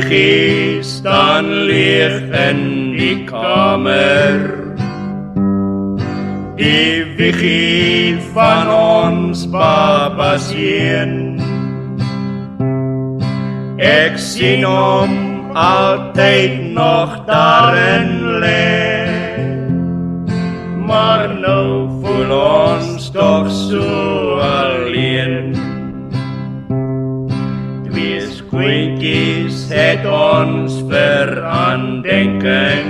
wiegie staan leeg in die kamer. Die wiegie van ons baba seun. Ek sien hom altyd nog daarin lê, maar nou voel ons toch so alleen. Twee skoentjies het ons vir aandenking,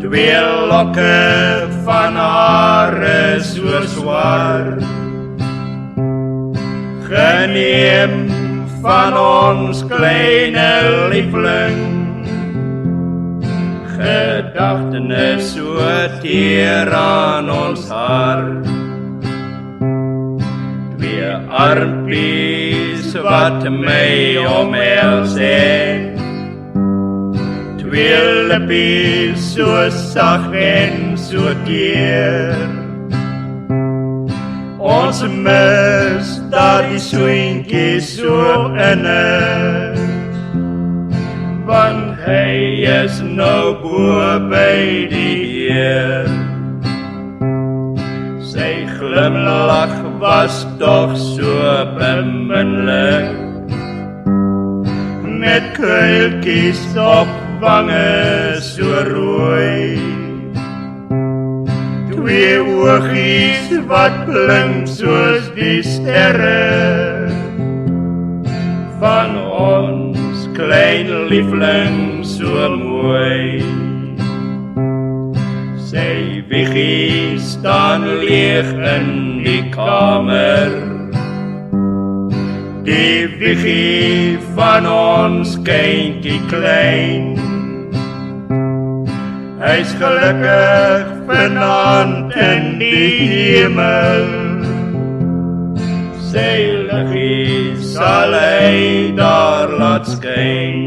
twee lokke van hare so swart, geneem van ons kleine liefling, gedagtenis so teer aan ons hart. Twee armpies wat my omhels het, twee lippies so sag en so teer. Ons mis daardie soentjie so innig, want hy is nou bo by die Heer. Sy glimlach was toch so beminlik, met kuiltjies op wange so rooi. Twee oogies wat blink soos die sterre, van ons klein liefling so mooi. Sy wiegie staan leeg in die kamer, die wiegie van ons kindjie klein. Hy's gelukkig vanaand in die hemel, sy liggie sal hy daar laat skyn.